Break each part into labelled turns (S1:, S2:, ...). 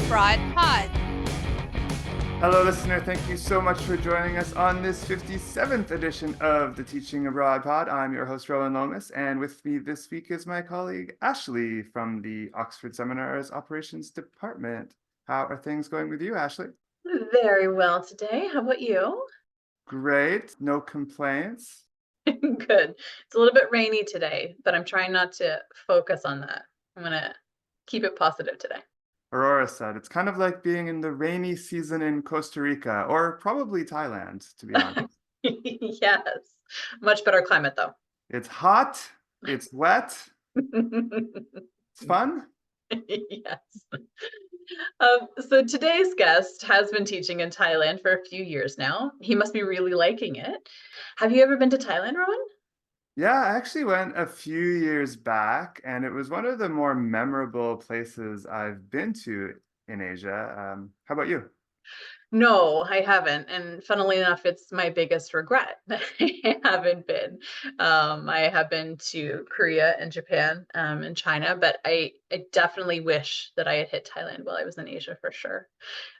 S1: Abroad Pod.
S2: Hello, listener. Thank you so much for joining us on this 57th edition of the Teaching Abroad Pod. I'm your host, Rowan Lomas, and with me this week is my colleague, Ashley, from the Oxford Seminars Operations Department. How are things going with you, Ashley?
S3: Very well today. How about you?
S2: Great. No complaints.
S3: Good. It's a little bit rainy today, but I'm trying not to focus on that. I'm going to keep it positive today.
S2: Aurora said it's kind of like being in the rainy season in Costa Rica, or probably Thailand, to be honest.
S3: Yes. Much better climate, though.
S2: It's hot, it's wet, it's fun.
S3: Yes. So today's guest has been teaching in Thailand for a few years now. He must be really liking it. Have you ever been to Thailand, Rowan?
S2: Yeah, I actually went a few years back, and it was one of the more memorable places I've been to in Asia. How about you?
S3: No, I haven't. And funnily enough, it's my biggest regret that I haven't been. I have been to Korea and Japan, and China, but I definitely wish that I had hit Thailand while I was in Asia for sure.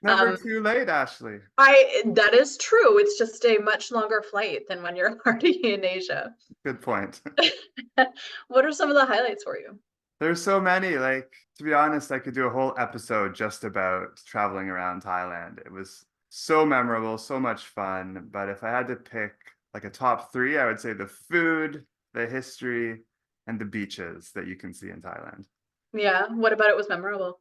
S2: Never too late, Ashley.
S3: That is true. It's just a much longer flight than when you're already in Asia.
S2: Good point.
S3: What are some of the highlights for you?
S2: There's so many. Like, to be honest, I could do a whole episode just about traveling around Thailand. It was so memorable, so much fun. But if I had to pick like a top three, I would say the food, the history, and the beaches that you can see in Thailand.
S3: Yeah, what about it was memorable?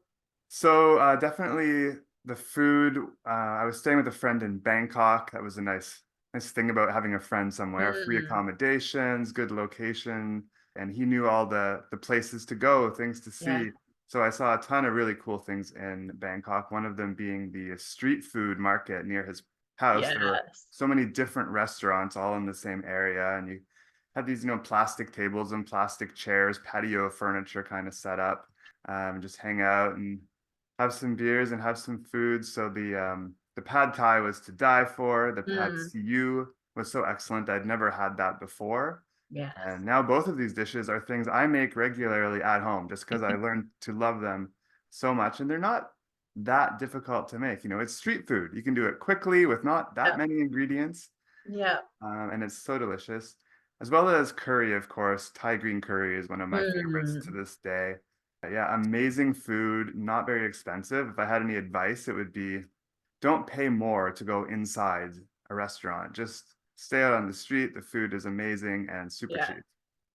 S2: So definitely the food. I was staying with a friend in Bangkok. That was a nice thing about having a friend somewhere. Free accommodations, good location, and he knew all the places to go, things to see.
S3: Yeah.
S2: So I saw a ton of really cool things in Bangkok. One of them being the street food market near his house. There were
S3: Yes.
S2: so many different restaurants all in the same area, and you had these, plastic tables and plastic chairs, patio furniture kind of set up, just hang out and have some beers and have some food. So the pad thai was to die for. The pad see was so excellent. I'd never had that before.
S3: Yes.
S2: And now both of these dishes are things I make regularly at home just because I learned to love them so much. And they're not that difficult to make. It's street food. You can do it quickly with not that many ingredients.
S3: Yeah.
S2: And it's so delicious. As well as curry, of course. Thai green curry is one of my favorites to this day. Yeah, amazing food, not very expensive. If I had any advice, it would be don't pay more to go inside a restaurant. Just stay out on the street. The food is amazing and super cheap.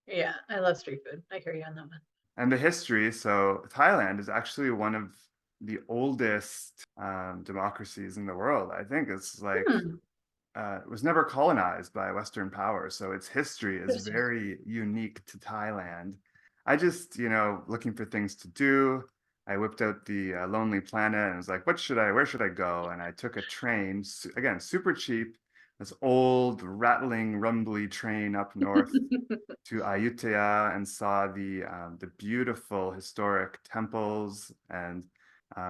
S3: Yeah, I love street food. I hear you on that one.
S2: And the history, so Thailand is actually one of the oldest democracies in the world. I think it's like it was never colonized by Western powers. So its history is very unique to Thailand. I just, looking for things to do. I whipped out the Lonely Planet and was like, where should I go? And I took a train, again, super cheap, this old, rattling, rumbly train up north to Ayutthaya and saw the beautiful historic temples. And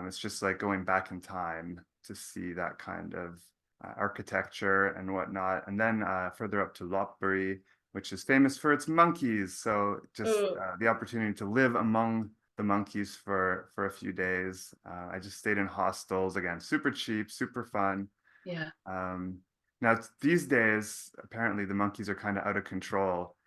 S2: it's just like going back in time to see that kind of architecture and whatnot. And then further up to Lopburi, which is famous for its monkeys. So just the opportunity to live among the monkeys for a few days. I just stayed in hostels, again, super cheap, super fun.
S3: Yeah.
S2: Now these days, apparently the monkeys are kind of out of control.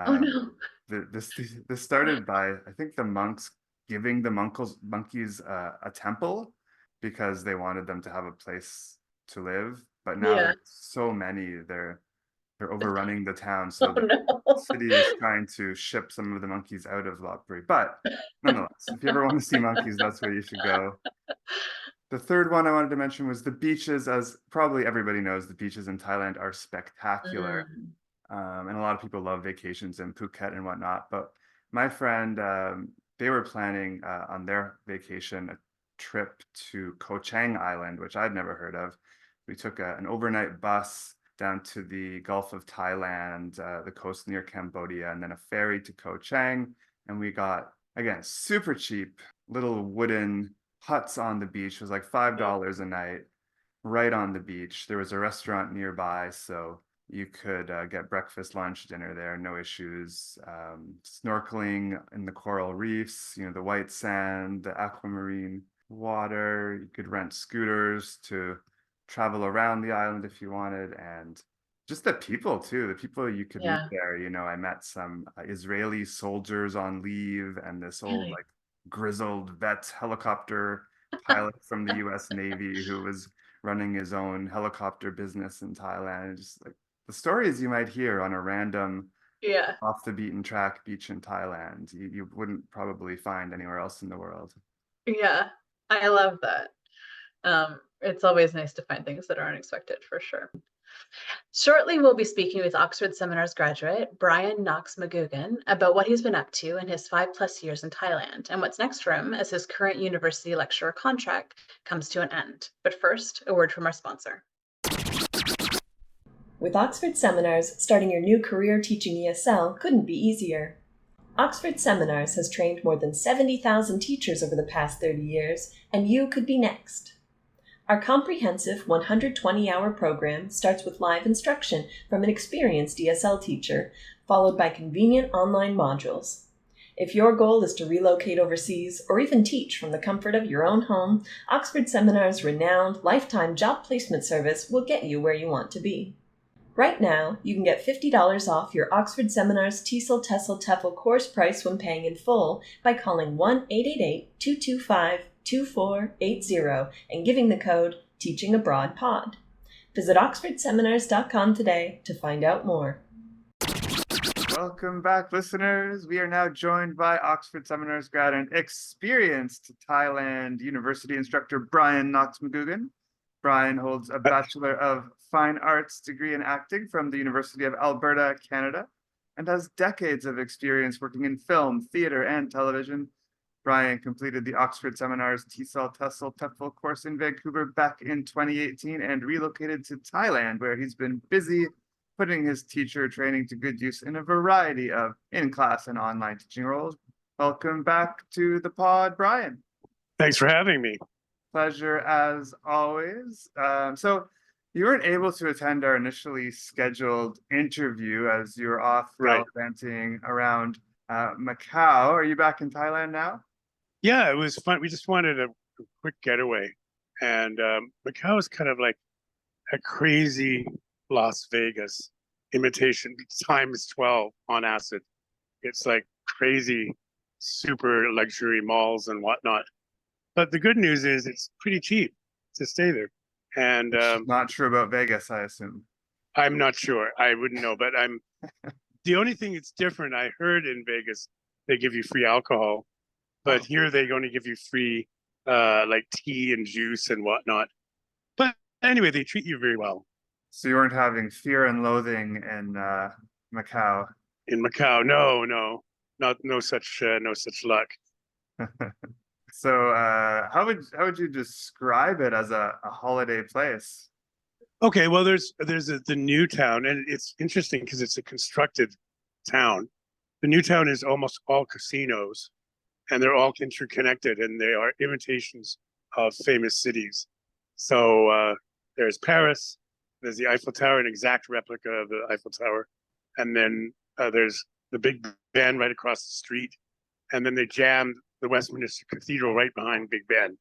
S3: Oh no.
S2: This started by, I think, the monks giving the monkeys a temple because they wanted them to have a place to live. But now there's so many, they're overrunning the town. So the city is trying to ship some of the monkeys out of Lopburi. But nonetheless, if you ever want to see monkeys, that's where you should go. The third one I wanted to mention was the beaches. As probably everybody knows, the beaches in Thailand are spectacular. And a lot of people love vacations in Phuket and whatnot. But my friend, they were planning on their vacation a trip to Koh Chang Island, which I'd never heard of. We took an overnight bus down to the Gulf of Thailand, the coast near Cambodia, and then a ferry to Koh Chang. And we got, again, super cheap little wooden huts on the beach. It was like $5 a night, right on the beach. There was a restaurant nearby, so you could get breakfast, lunch, dinner there, no issues. Snorkeling in the coral reefs, the white sand, the aquamarine water. You could rent scooters to travel around the island if you wanted, and just the people too. The people you could meet
S3: Yeah.
S2: there. I met some Israeli soldiers on leave, and this old
S3: Really?
S2: like grizzled vet helicopter pilot from the U.S. Navy who was running his own helicopter business in Thailand. Just like the stories you might hear on a random
S3: Yeah.
S2: off the beaten track beach in Thailand, you wouldn't probably find anywhere else in the world.
S3: Yeah. I love that. It's always nice to find things that are unexpected for sure. Shortly, we'll be speaking with Oxford Seminars graduate Brian Knox McGugan about what he's been up to in his 5+ years in Thailand and what's next for him as his current university lecturer contract comes to an end. But first, a word from our sponsor.
S1: With Oxford Seminars, starting your new career teaching ESL couldn't be easier. Oxford Seminars has trained more than 70,000 teachers over the past 30 years, and you could be next. Our comprehensive 120-hour program starts with live instruction from an experienced ESL teacher, followed by convenient online modules. If your goal is to relocate overseas or even teach from the comfort of your own home, Oxford Seminars' renowned lifetime job placement service will get you where you want to be. Right now, you can get $50 off your Oxford Seminars TESL, TESL, TEFL course price when paying in full by calling 1-888-225-2480 and giving the code TEACHINGABROADPOD. Visit oxfordseminars.com today to find out more.
S2: Welcome back, listeners. We are now joined by Oxford Seminars grad and experienced Thailand University instructor Brian Knox McGugan. Brian holds a Bachelor of Fine Arts degree in acting from the University of Alberta, Canada, and has decades of experience working in film, theater, and television. Brian completed the Oxford Seminars TESOL, TESL, TEFL course in Vancouver back in 2018 and relocated to Thailand, where he's been busy putting his teacher training to good use in a variety of in-class and online teaching roles. Welcome back to the pod, Brian.
S4: Thanks for having me.
S2: Pleasure as always. So you weren't able to attend our initially scheduled interview as you were off gallivanting around Macau. Are you back in Thailand now?
S4: Yeah, it was fun. We just wanted a quick getaway. And Macau is kind of like a crazy Las Vegas imitation times 12 on ASAT. It's like crazy, super luxury malls and whatnot. But the good news is it's pretty cheap to stay there. And
S2: not sure about Vegas, I assume.
S4: I'm not sure. I wouldn't know, but the only thing that's different, I heard in Vegas, they give you free alcohol, but here they're going to give you free like tea and juice and whatnot. But anyway, they treat you very well.
S2: So you weren't having fear and loathing in Macau?
S4: In Macau, no such luck.
S2: So how would you describe it as a holiday place?
S4: Okay, well, there's the new town, and it's interesting because it's a constructed town. The new town is almost all casinos, and they're all interconnected, and they are imitations of famous cities. So there's Paris, there's the Eiffel Tower, an exact replica of the Eiffel Tower, and then there's the Big Ben right across the street, and then they jammed the Westminster Cathedral right behind Big Ben.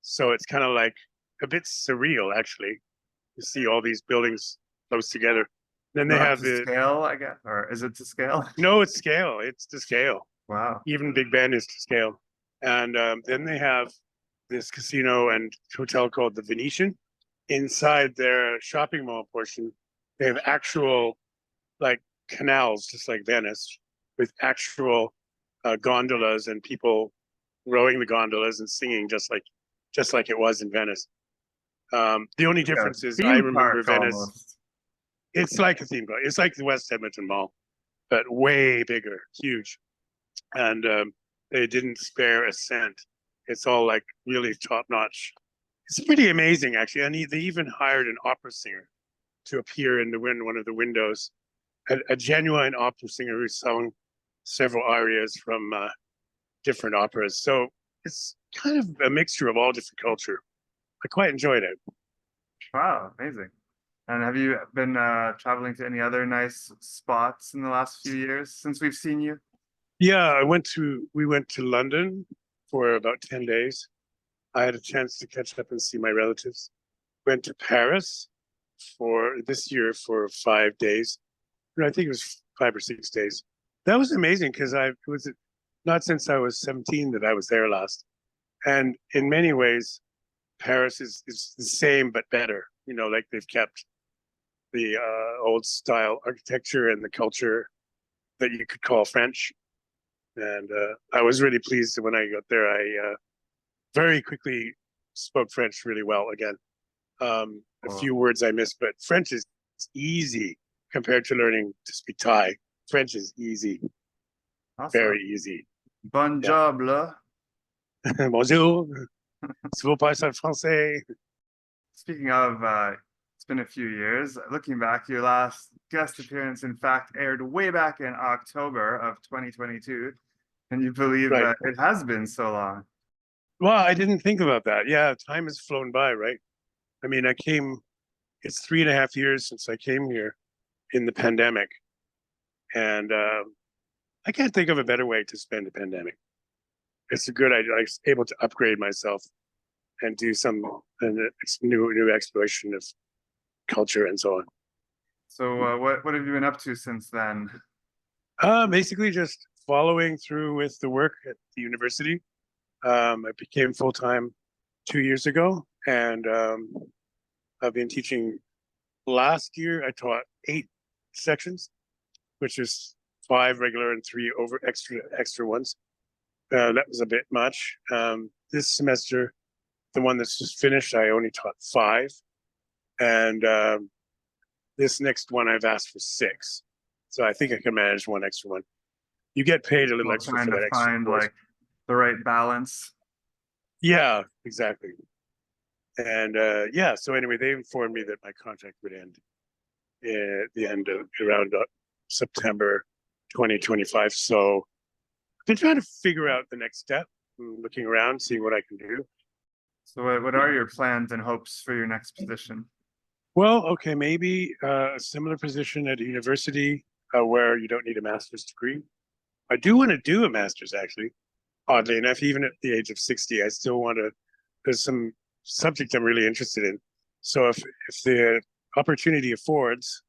S4: So it's kind of like a bit surreal, actually. You see all these buildings close together. Then they have the
S2: scale, I guess, or is it to scale?
S4: No, it's scale. It's to scale.
S2: Wow.
S4: Even Big Ben is to scale. And then they have this casino and hotel called the Venetian. Inside their shopping mall portion, they have actual like canals, just like Venice, with actual gondolas and people rowing the gondolas and singing just like it was in Venice. The only difference is I remember Venice. Almost. It's like a theme park. It's like the West Edmonton Mall, but way bigger, huge. And they didn't spare a cent. It's all like really top notch. It's pretty amazing, actually. And they even hired an opera singer to appear in one of the windows, a genuine opera singer who sung several arias from different operas. So it's kind of a mixture of all different culture. I quite enjoyed it.
S2: Wow, amazing. And have you been traveling to any other nice spots in the last few years since we've seen you?
S4: Yeah, we went to London for about 10 days. I had a chance to catch up and see my relatives. Went to Paris for this year for 5 days. No, I think it was 5 or 6 days. That was amazing because it was not since I was 17 that I was there last. And in many ways, Paris is the same but better. You know, like they've kept the old style architecture and the culture that you could call French. And I was really pleased when I got there. I very quickly spoke French really well again. A few words I missed, but French is easy compared to learning to speak Thai. French is easy, very easy.
S2: Bon job, là.
S4: Bonjour. Si vous parlez français.
S2: Speaking of, it's been a few years. Looking back, your last guest appearance, in fact, aired way back in October of 2022. Can you believe that it has been so long?
S4: Well, I didn't think about that. Yeah, time has flown by, right? I mean, it's 3.5 years since I came here in the pandemic. And I can't think of a better way to spend a pandemic. It's a good idea. I was able to upgrade myself and do some new exploration of culture and so on.
S2: So what have you been up to since then?
S4: Basically just following through with the work at the university. I became full-time 2 years ago, and I've been teaching. Last year I taught 8 sections, which is 5 regular and 3 extra ones. That was a bit much. This semester, the one that's just finished, I only taught 5, and this next one I've asked for 6. So I think I can manage 1 extra one. You get paid a little extra for that extra.
S2: Find like the right balance.
S4: Yeah, exactly. And yeah, so anyway, they informed me that my contract would end at the end of around September 2025. So I've been trying to figure out the next step, looking around, seeing what I can do.
S2: So what are your plans and hopes for your next position?
S4: Well, okay, maybe a similar position at a university where you don't need a master's degree. I do want to do a master's, actually. Oddly enough, even at the age of 60, I still want to. There's some subject I'm really interested in. So if the opportunity affords,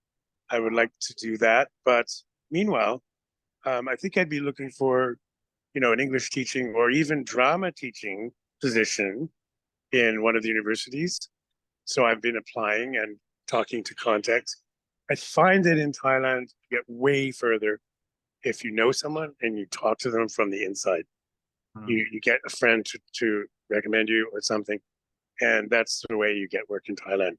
S4: I would like to do that. But meanwhile, I think I'd be looking for, an English teaching or even drama teaching position in one of the universities. So I've been applying and talking to contacts. I find that in Thailand, you get way further if you know someone and you talk to them from the inside. You get a friend to recommend you or something. And that's the way you get work in Thailand.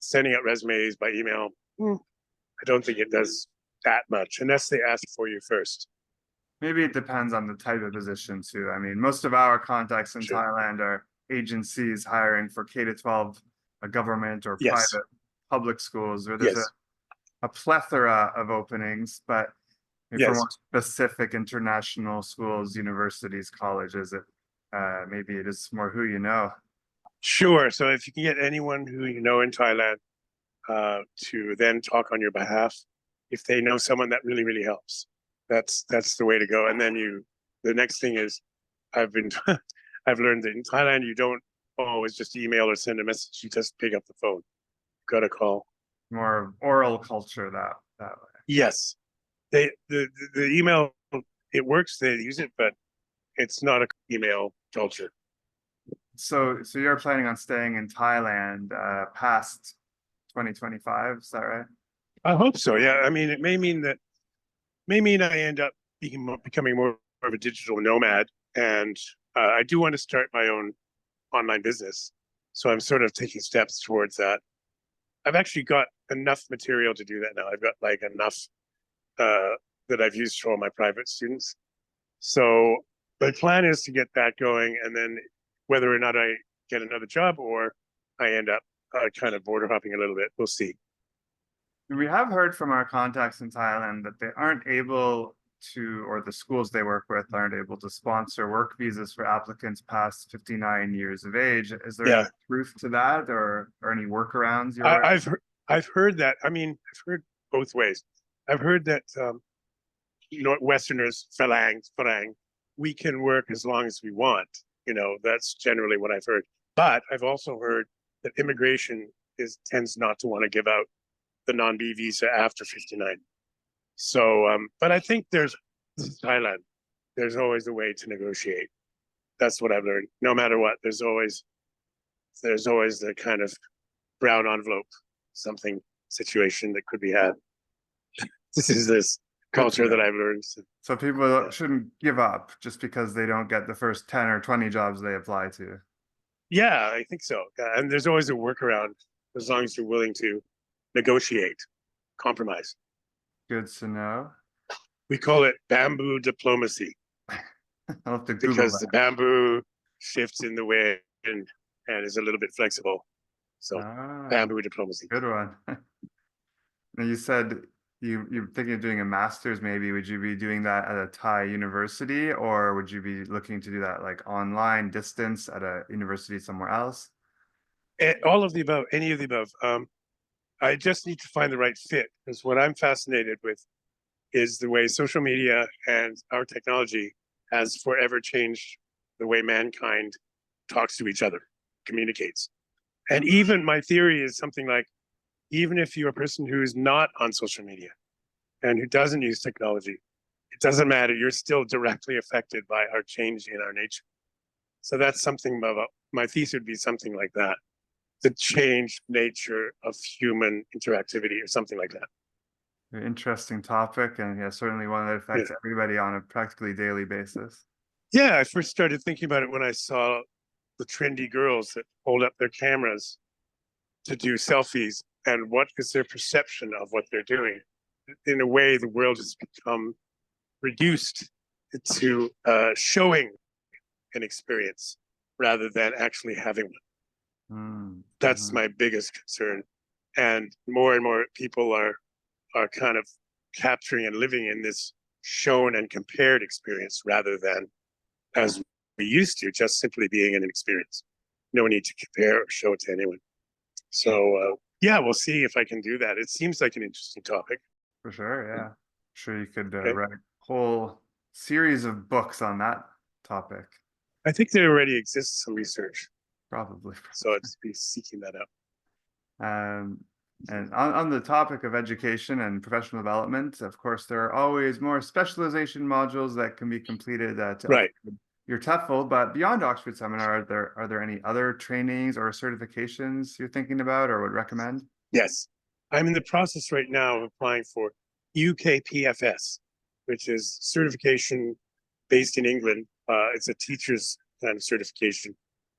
S4: Sending out resumes by email, I don't think it does that much unless they ask for you first.
S2: Maybe it depends on the type of position too. I mean, most of our contacts in Thailand are agencies hiring for K-12, a government or private public schools, where there's a plethora of openings, but for more specific international schools, universities, colleges, maybe it is more who you know.
S4: Sure. So if you can get anyone who you know in Thailand to then talk on your behalf, if they know someone, that really, really helps. That's the way to go. And then the next thing is, I've learned that in Thailand, you don't always just email or send a message. You just pick up the phone. You've got to call.
S2: More oral culture that way.
S4: Yes. The email, it works, they use it, but it's not an email culture.
S2: So you're planning on staying in Thailand past 2025, is that right?
S4: I hope so. Yeah. I mean, it may mean I end up becoming more of a digital nomad, and I do want to start my own online business. So I'm sort of taking steps towards that. I've actually got enough material to do that now. I've got like enough that I've used for all my private students. So my plan is to get that going, and then whether or not I get another job or I end up kind of border hopping a little bit, we'll see.
S2: We have heard from our contacts in Thailand that they aren't able to, or the schools they work with aren't able to sponsor work visas for applicants past 59 years of age. Is there any truth to that, or any workarounds?
S4: I've heard that. I mean, I've heard both ways. I've heard that Westerners, Farang, we can work as long as we want That's generally what I've heard. But I've also heard that immigration tends not to want to give out the non-B visa after 59. So, but I think this is Thailand. There's always a way to negotiate. That's what I've learned. No matter what, there's always the kind of brown envelope, something situation that could be had. This is this culture that I've learned.
S2: So people shouldn't give up just because they don't get the first 10 or 20 jobs they apply to.
S4: Yeah, I think so. And there's always a workaround as long as you're willing to negotiate, compromise.
S2: Good to know.
S4: We call it bamboo diplomacy.
S2: I'll have to Google
S4: because
S2: that.
S4: the bamboo shifts in the wind and is a little bit flexible. So bamboo diplomacy.
S2: Good one. Now you said you're thinking of doing a master's maybe. Would you be doing that at a Thai university, or would you be looking to do that like online, distance at a university somewhere else?
S4: All of the above, any of the above. I just need to find the right fit, because what I'm fascinated with is the way social media and our technology has forever changed the way mankind talks to each other, communicates. And even my theory is something like, even if you're a person who is not on social media and who doesn't use technology, it doesn't matter. You're still directly affected by our change in our nature. So that's something about my thesis would be something like that. The changed nature of human interactivity or something like that.
S2: Very interesting topic, and yeah, certainly one that affects everybody on a practically daily basis.
S4: Yeah, I first started thinking about it when I saw the trendy girls that hold up their cameras to do selfies, and what is their perception of what they're doing. In a way, the world has become reduced to showing an experience rather than actually having one. That's my biggest concern. And more people are kind of capturing and living in this shown and compared experience rather than, as we used to, just simply being in an experience. No need to compare or show it to anyone. So yeah, we'll see if I can do that. It seems like an interesting topic.
S2: For sure, yeah. I'm sure you could write a whole series of books on that topic.
S4: I think there already exists some research.
S2: Probably.
S4: So I'd be seeking that out.
S2: And on the topic of education and professional development, of course, there are always more specialization modules that can be completed at your TEFL. But beyond Oxford Seminar, are there any other trainings or certifications you're thinking about or would recommend?
S4: Yes. I'm in the process right now of applying for UKPFS, which is certification based in England. It's a teacher's kind of certification.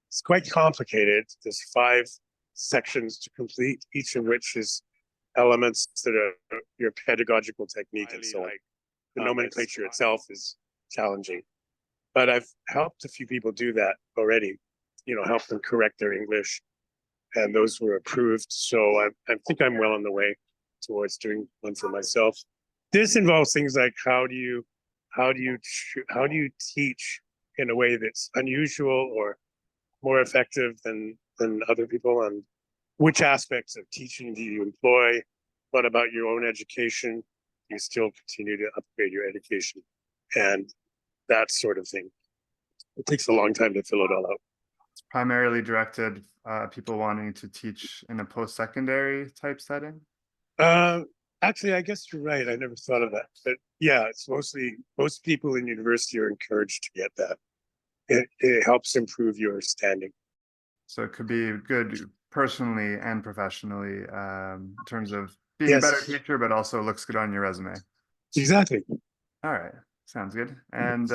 S4: It's quite complicated. There's 5 sections to complete, each of which is elements that are your pedagogical technique and so on. The nomenclature itself is challenging, but I've helped a few people do that already, help them correct their English, and those were approved. So I think I'm well on the way towards doing one for myself. This involves things like how do you teach in a way that's unusual or more effective than other people, and which aspects of teaching do you employ? What about your own education? You still continue to upgrade your education and that sort of thing. It takes a long time to fill it all out.
S2: It's primarily directed people wanting to teach in a post-secondary type setting?
S4: Actually, I guess you're right. I never thought of that. But yeah, it's most people in university are encouraged to get that. It helps improve your standing.
S2: So it could be good personally and professionally in terms of being a better teacher, but also looks good on your resume.
S4: Exactly.
S2: All right. Sounds good. And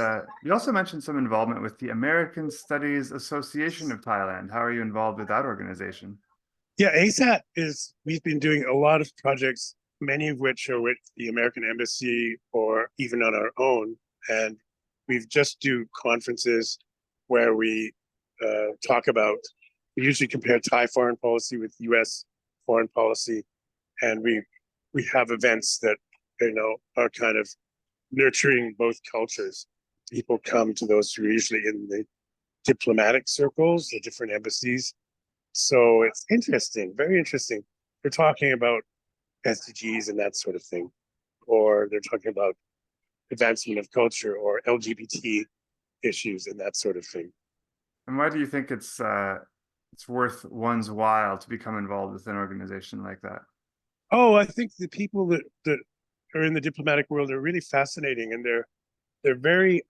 S2: you also mentioned some involvement with the American Studies Association of Thailand. How are you involved with that organization?
S4: Yeah, ASAT we've been doing a lot of projects, many of which are with the American Embassy or even on our own. And we've just do conferences where we we usually compare Thai foreign policy with US foreign policy. And we have events that, are kind of nurturing both cultures. People come to those who are usually in the diplomatic circles, the different embassies. So it's interesting, very interesting. They're talking about SDGs and that sort of thing, or they're talking about advancement of culture or LGBT issues and that sort of thing.
S2: And why do you think it's worth one's while to become involved with an organization like that?
S4: Oh, I think the people that are in the diplomatic world are really fascinating, and they're very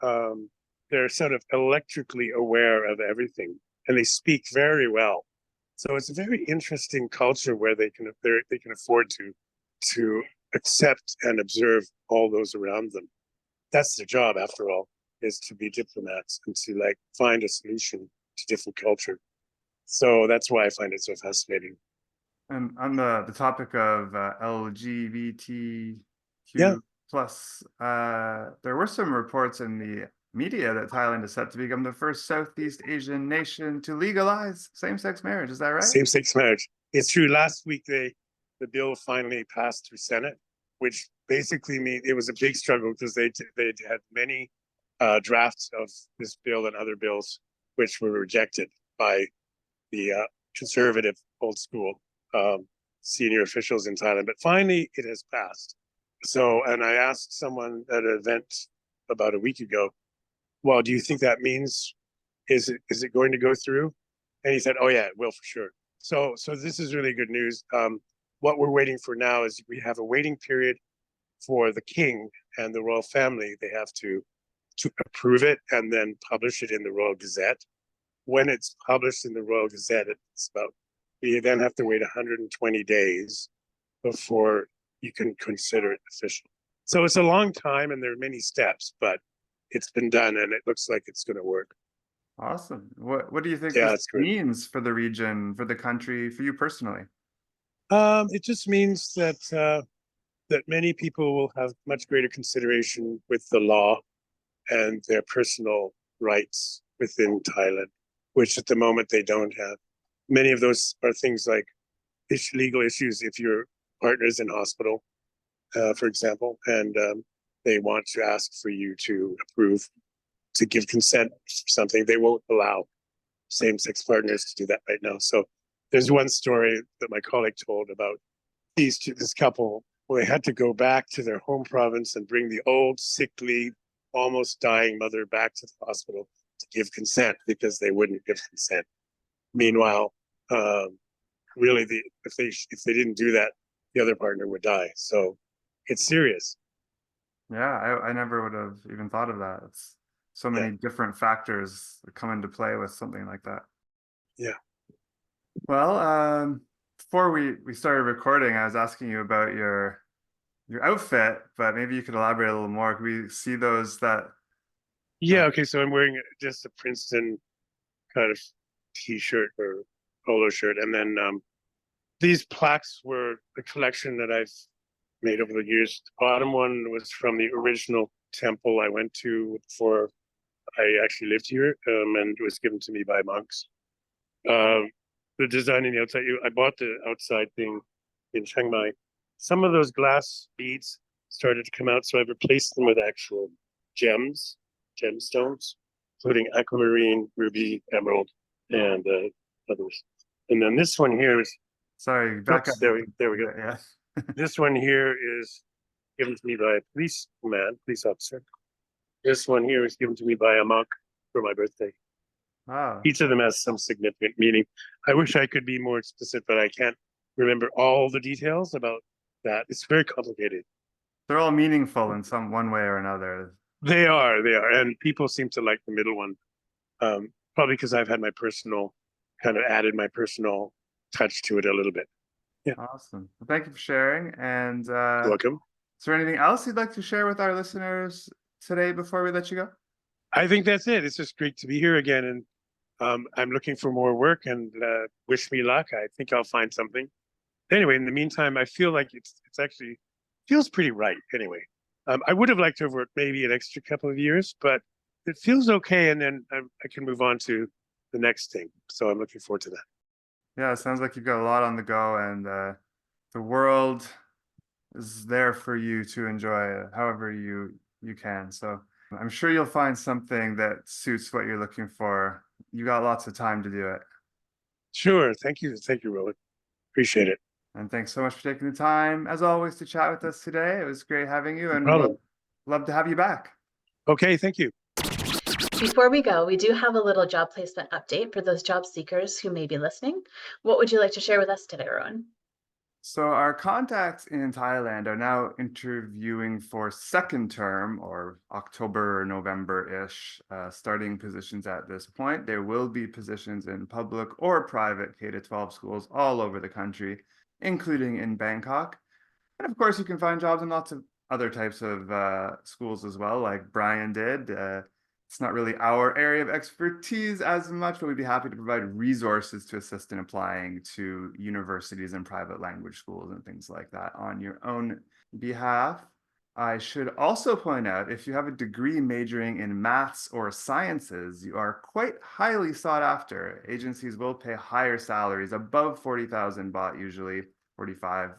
S4: they're sort of electrically aware of everything, and they speak very well. So it's a very interesting culture where they can afford to accept and observe all those around them. That's their job, after all, is to be diplomats and to like find a solution to different culture. So that's why I find it so fascinating.
S2: And on the topic of LGBTQ
S4: Yeah.
S2: plus, there were some reports in the media that Thailand is set to become the first Southeast Asian nation to legalize same-sex marriage. Is that right?
S4: Same-sex marriage. It's true. Last week, the bill finally passed through Senate, which basically means it was a big struggle because they had many drafts of this bill and other bills which were rejected by the conservative old school senior officials in Thailand. But finally, it has passed. So, and I asked someone at an event about a week ago, well, do you think that means, is it going to go through? And he said, oh yeah, it will for sure. So this is really good news. What we're waiting for now is we have a waiting period for the king and the royal family. They have to approve it and then publish it in the Royal Gazette. When it's published in the Royal Gazette, we then have to wait 120 days before you can consider it official. So it's a long time and there are many steps, but it's been done and it looks like it's going to work.
S2: Awesome. What do you think
S4: this
S2: means for the region, for the country, for you personally?
S4: It just means that that many people will have much greater consideration with the law and their personal rights within Thailand, which at the moment they don't have. Many of those are things like legal issues if your partner is in hospital, for example, and they want to ask for you to approve, to give consent for something. They won't allow same-sex partners to do that right now. So there's one story that my colleague told about this couple where they had to go back to their home province and bring the old, sickly, almost dying mother back to the hospital to give consent because they wouldn't give consent. Meanwhile, really, if they didn't do that, the other partner would die. So it's serious.
S2: Yeah, I never would have even thought of that. It's so many different factors that come into play with something like that.
S4: Yeah.
S2: Well, before we started recording, I was asking you about your outfit, but maybe you could elaborate a little more. Can we see those that?
S4: Yeah. Okay. So I'm wearing just a Princeton kind of t-shirt or polo shirt, and then these plaques were the collection that I've made over the years. The bottom one was from the original temple I went to before I actually lived here, and it was given to me by monks. The design in the outside, I bought the outside thing in Chiang Mai. Some of those glass beads started to come out, so I've replaced them with actual gemstones, including aquamarine, ruby, emerald, and others. And then this one here is,
S2: sorry, back up.
S4: There we go.
S2: Yeah.
S4: This one here is given to me by a police officer. This one here is given to me by a monk for my birthday.
S2: Wow.
S4: Each of them has some significant meaning. I wish I could be more specific, but I can't remember all the details about that. It's very complicated.
S2: They're all meaningful in one way or another.
S4: They are, and people seem to like the middle one, probably because I've had added my personal touch to it a little bit. Yeah.
S2: Awesome. Well, thank you for sharing. And
S4: You're welcome.
S2: Is there anything else you'd like to share with our listeners today before we let you go?
S4: I think that's it. It's just great to be here again, and I'm looking for more work, and wish me luck. I think I'll find something. Anyway, in the meantime, I feel like it's actually feels pretty right. Anyway, I would have liked to have worked maybe an extra couple of years, but it feels okay, and then I can move on to the next thing. So I'm looking forward to that.
S2: Yeah, it sounds like you've got a lot on the go, and the world is there for you to enjoy however you can. So I'm sure you'll find something that suits what you're looking for. You got lots of time to do it.
S4: Sure. Thank you, Roland. Appreciate it.
S2: And thanks so much for taking the time, as always, to chat with us today. It was great having you, and
S4: No problem.
S2: love to have you back.
S4: Okay, thank you.
S3: Before we go, we do have a little job placement update for those job seekers who may be listening. What would you like to share with us today, Rowan?
S2: So our contacts in Thailand are now interviewing for second term or October or November-ish starting positions at this point. There will be positions in public or private K-12 schools all over the country, including in Bangkok. And of course, you can find jobs in lots of other types of schools as well, like Brian did. It's not really our area of expertise as much, but we'd be happy to provide resources to assist in applying to universities and private language schools and things like that on your own behalf. I should also point out, if you have a degree majoring in maths or sciences, you are quite highly sought after. Agencies will pay higher salaries, above 40,000 baht usually, 45,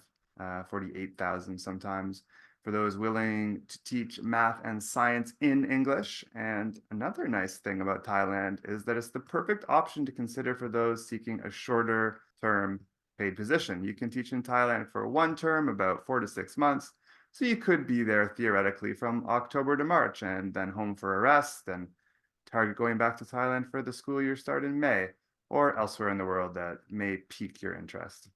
S2: 48,000 sometimes, for those willing to teach math and science in English. And another nice thing about Thailand is that it's the perfect option to consider for those seeking a shorter term paid position. You can teach in Thailand for one term, about 4 to 6 months. So you could be there theoretically from October to March and then home for a rest and target going back to Thailand for the school year start in May or elsewhere in the world that may pique your interest.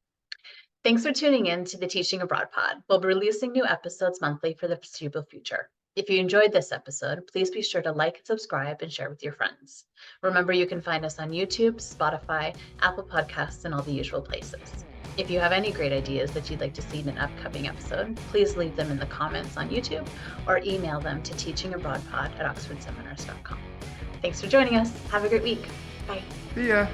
S3: Thanks for tuning in to the Teaching Abroad Pod. We'll be releasing new episodes monthly for the foreseeable future. If you enjoyed this episode, please be sure to like and subscribe and share with your friends. Remember, you can find us on YouTube, Spotify, Apple Podcasts, and all the usual places. If you have any great ideas that you'd like to see in an upcoming episode, please leave them in the comments on YouTube or email them to teachingabroadpod@oxfordseminars.com. Thanks for joining us. Have a great week. Bye.
S2: See ya.